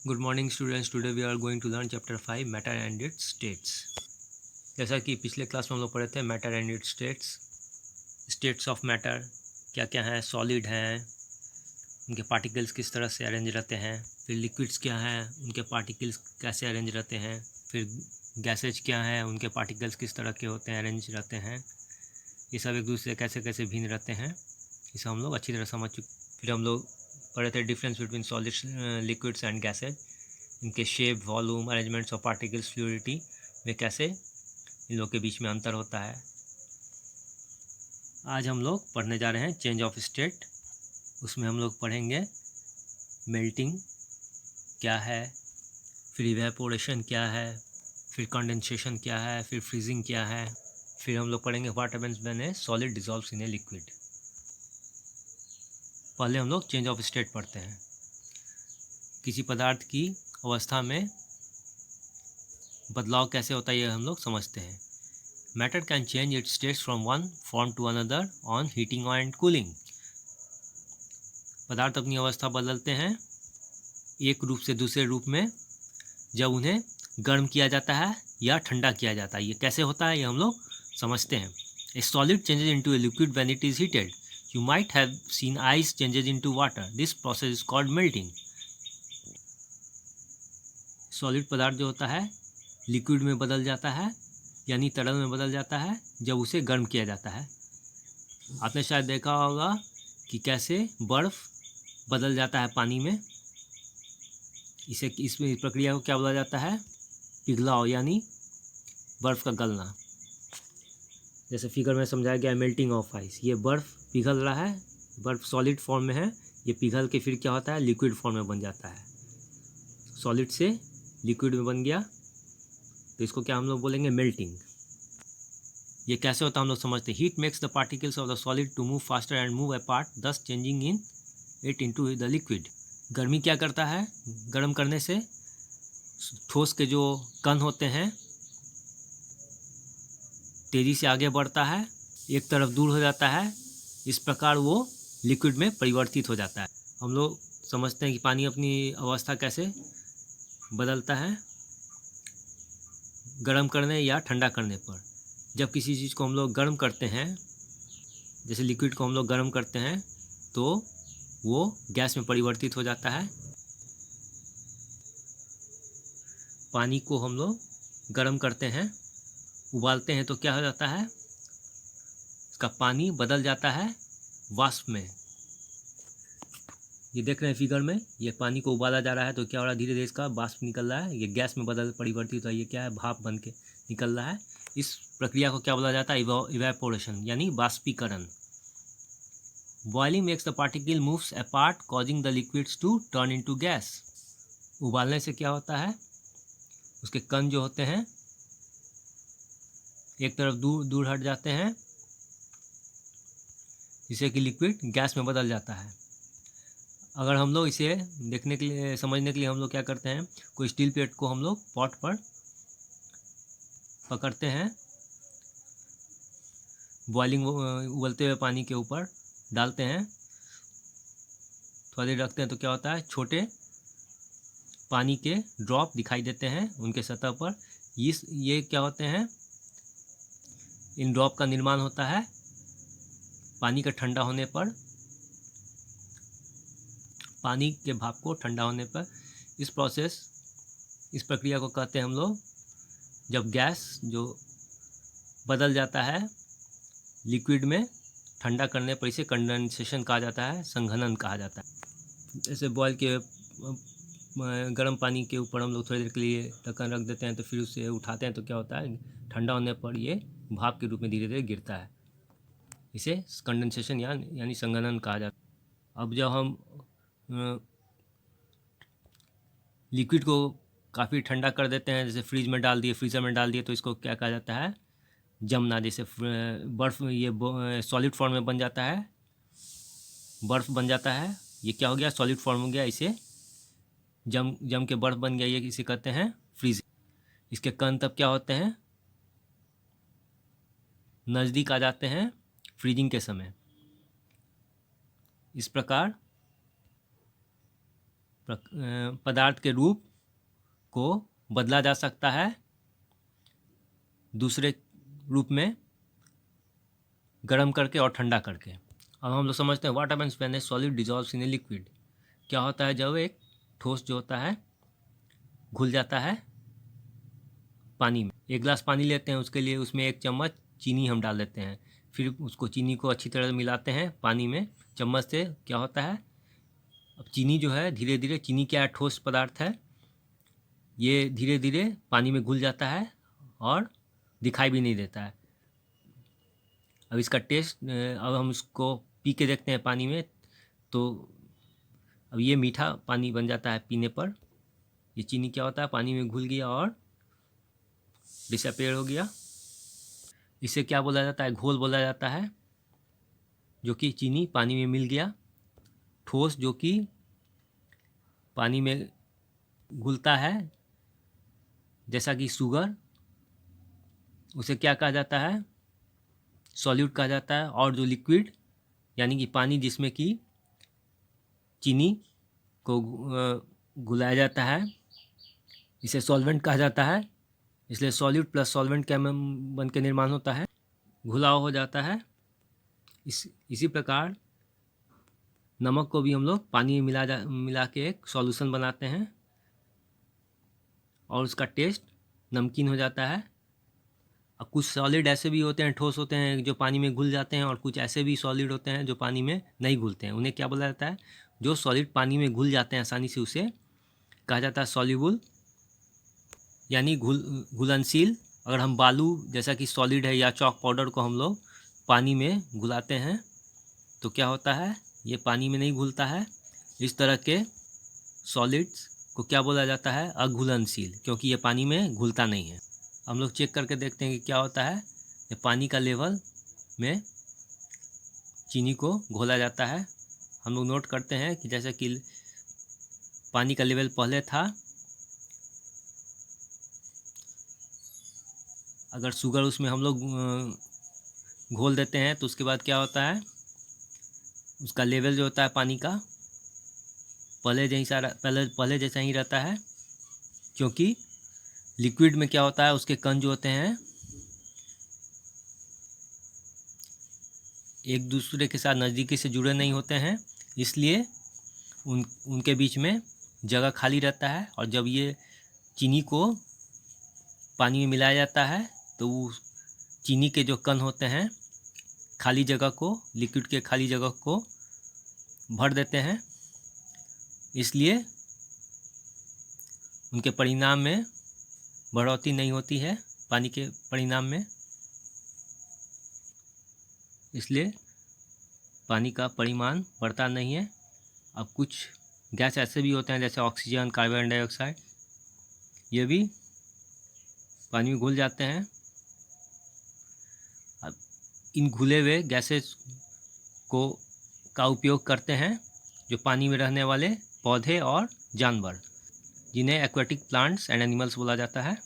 Good morning students. Today we are going to learn chapter 5 matter and its states. जैसा कि पिछले class में हम लोग पढ़े थे matter and its states of matter क्या क्या हैं। सॉलिड हैं, उनके पार्टिकल्स किस तरह से अरेंज रहते हैं। फिर लिक्विड्स क्या हैं, उनके पार्टिकल्स कैसे अरेंज रहते हैं। फिर गैसेज क्या हैं, उनके पार्टिकल्स किस तरह के होते हैं, अरेंज रहते हैं। ये सब एक दूसरे से कैसे कैसे भिन्न रहते हैं, इसे हम लोग अच्छी तरह समझ चुके। फिर हम लोग पढ़े थे difference between solids, liquids and gases, इनके shape, volume, arrangements of particles, fluidity में कैसे इन लोग के बीच में अंतर होता है। आज हम लोग पढ़ने जा रहे हैं चेंज ऑफ स्टेट। उसमें हम लोग पढ़ेंगे मेल्टिंग क्या है, फिर इवेपोरेशन क्या है, फिर कंडेंसेशन क्या है, फिर फ्रीजिंग क्या है। फिर हम लोग पढ़ेंगे what happens when A solid dissolves in a liquid. पहले हम लोग चेंज ऑफ स्टेट पढ़ते हैं। किसी पदार्थ की अवस्था में बदलाव कैसे होता है ये हम लोग समझते हैं। Matter can change its states from one form to another on heating and cooling. पदार्थ अपनी अवस्था बदलते हैं एक रूप से दूसरे रूप में जब उन्हें गर्म किया जाता है या ठंडा किया जाता है। ये कैसे होता है ये हम लोग समझते हैं। ए solid changes into a liquid when it is heated. You might have seen ice changes into water. This process is called melting. Solid पदार्थ जो होता है लिक्विड में बदल जाता है, यानी तरल में बदल जाता है जब उसे गर्म किया जाता है। आपने शायद देखा होगा कि कैसे बर्फ़ बदल जाता है पानी में। इस प्रक्रिया को क्या बोला जाता है? पिघलाव, यानी बर्फ़ का गलना। जैसे फिगर में समझाया गया मेल्टिंग ऑफ आइस। ये बर्फ़ पिघल रहा है, बर्फ़ सॉलिड फॉर्म में है, ये पिघल के फिर क्या होता है, लिक्विड फॉर्म में बन जाता है। सॉलिड से लिक्विड में बन गया तो इसको क्या हम लोग बोलेंगे? मेल्टिंग। ये कैसे होता है हम लोग समझते हैं। Heat makes the particles of the solid to move faster and move apart, thus changing it into the द लिक्विड। गर्मी क्या करता है? गर्म करने से ठोस के जो कण होते हैं तेज़ी से आगे बढ़ता है, एक तरफ दूर हो जाता है। इस प्रकार वो लिक्विड में परिवर्तित हो जाता है। हम लोग समझते हैं कि पानी अपनी अवस्था कैसे बदलता है गर्म करने या ठंडा करने पर। जब किसी चीज़ को हम लोग गर्म करते हैं, जैसे लिक्विड को हम लोग गर्म करते हैं, तो वो गैस में परिवर्तित हो जाता है। पानी को हम लोग गर्म करते हैं, उबालते हैं, तो क्या हो जाता है? इसका पानी बदल जाता है वाष्प में। ये देख रहे हैं फिगर में, ये पानी को उबाला जा रहा है तो क्या हो रहा है? धीरे धीरे इसका वाष्प निकल रहा है, ये गैस में बदल परिवर्तित हो, ये क्या है? भाप बन के निकल रहा है। इस प्रक्रिया को क्या बोला जाता है? इवेपोरेशन, यानी वाष्पीकरण। Boiling makes the particle moves apart causing the liquids to turn into gas. उबालने से क्या होता है? उसके कण जो होते हैं एक तरफ दूर दूर हट जाते हैं, जिससे कि लिक्विड गैस में बदल जाता है। अगर हम लोग इसे देखने के लिए, समझने के लिए हम लोग क्या करते हैं, कोई स्टील प्लेट को हम लोग पॉट पर पकड़ते हैं, बॉइलिंग उबलते हुए पानी के ऊपर डालते हैं, थोड़ी देर रखते हैं, तो क्या होता है? छोटे पानी के ड्रॉप दिखाई देते हैं उनके सतह पर। ये क्या होते हैं? इन ड्रॉप का निर्माण होता है पानी का ठंडा होने पर, पानी के भाप को ठंडा होने पर। इस प्रक्रिया को कहते हैं हम लोग, जब गैस जो बदल जाता है लिक्विड में ठंडा करने पर, इसे कंडेंसेशन कहा जाता है, संघनन कहा जाता है। जैसे बॉयल के गर्म पानी के ऊपर हम लोग थोड़ी देर के लिए ढक्कन रख देते हैं, तो फिर उसे उठाते हैं, तो क्या होता है? ठंडा होने पर ये भाप के रूप में धीरे धीरे गिरता है। इसे कंडेंसेशन यानी संघनन कहा जाता है। अब जब हम लिक्विड को काफ़ी ठंडा कर देते हैं, जैसे फ्रीज में डाल दिए, फ्रीज़र में डाल दिए, तो इसको क्या कहा जाता है? जमना। जैसे बर्फ़ ये सॉलिड फॉर्म में बन जाता है, बर्फ़ बन जाता है, ये क्या हो गया? सॉलिड फॉर्म हो गया। इसे जम के बर्फ़ बन गया, ये इसे कहते हैं फ्रीज। इसके कण तब क्या होते हैं? नज़दीक आ जाते हैं फ्रीजिंग के समय। इस प्रकार पदार्थ के रूप को बदला जा सकता है दूसरे रूप में गर्म करके और ठंडा करके। अब हम लोग समझते हैं what happens when A solid dissolves in a liquid. क्या होता है जब एक ठोस जो होता है घुल जाता है पानी में। एक गिलास पानी लेते हैं, उसके लिए उसमें 1 चम्मच चीनी हम डाल देते हैं, फिर उसको चीनी को अच्छी तरह मिलाते हैं पानी में चम्मच से। क्या होता है, अब चीनी जो है धीरे धीरे, चीनी क्या है, ठोस पदार्थ है, ये धीरे धीरे पानी में घुल जाता है और दिखाई भी नहीं देता है। अब इसका टेस्ट, अब हम इसको पी के देखते हैं पानी में, तो अब ये मीठा पानी बन जाता है पीने पर। ये चीनी क्या होता है, पानी में घुल गया और डिसअपेयर हो गया। इसे क्या बोला जाता है, घोल बोला जाता है, जो कि चीनी पानी में मिल गया। ठोस जो कि पानी में घुलता है जैसा कि शुगर, उसे क्या कहा जाता है, सॉल्यूट कहा जाता है। और जो लिक्विड यानी कि पानी जिसमें कि चीनी को घुलाया जाता है, इसे सॉल्वेंट कहा जाता है। इसलिए सॉल्यूट प्लस सॉल्वेंट का बन के निर्माण होता है, घुलाव हो जाता है। इसी प्रकार नमक को भी हम लोग पानी में मिला के एक सॉल्यूशन बनाते हैं और उसका टेस्ट नमकीन हो जाता है। अब कुछ सॉलिड ऐसे भी होते हैं, ठोस होते हैं, जो पानी में घुल जाते हैं, और कुछ ऐसे भी सॉलिड होते हैं जो पानी में नहीं घुलते हैं। उन्हें क्या बोला जाता है, जो सॉलिड पानी में घुल जाते हैं आसानी से, उसे कहा जाता है सॉल्युबल यानी घुलनशील। अगर हम बालू जैसा कि सॉलिड है या चॉक पाउडर को हम लोग पानी में घुलाते हैं तो क्या होता है, ये पानी में नहीं घुलता है। इस तरह के सॉलिड्स को क्या बोला जाता है, अघुलनशील, क्योंकि ये पानी में घुलता नहीं है। हम लोग चेक करके देखते हैं कि क्या होता है, ये पानी का लेवल में चीनी को घोला जाता है। हम लोग नोट करते हैं कि जैसे कि पानी का लेवल पहले था, अगर शुगर उसमें हम लोग घोल देते हैं तो उसके बाद क्या होता है, उसका लेवल जो होता है पानी का पहले जैसा ही रहता है, क्योंकि लिक्विड में क्या होता है, उसके कण जो होते हैं एक दूसरे के साथ नज़दीकी से जुड़े नहीं होते हैं, इसलिए उनके बीच में जगह खाली रहता है। और जब ये चीनी को पानी में मिलाया जाता है तो वो चीनी के जो कण होते हैं खाली जगह को, लिक्विड के खाली जगह को भर देते हैं, इसलिए उनके परिणाम में बढ़ोतरी नहीं होती है पानी के परिणाम में। इसलिए पानी का परिमाण बढ़ता नहीं है। अब कुछ गैस ऐसे भी होते हैं जैसे ऑक्सीजन, कार्बन डाइऑक्साइड, ये भी पानी में घुल जाते हैं। अब इन घुले हुए गैसेस का उपयोग करते हैं जो पानी में रहने वाले पौधे और जानवर, जिन्हें एक्वेटिक प्लांट्स एंड एनिमल्स बोला जाता है।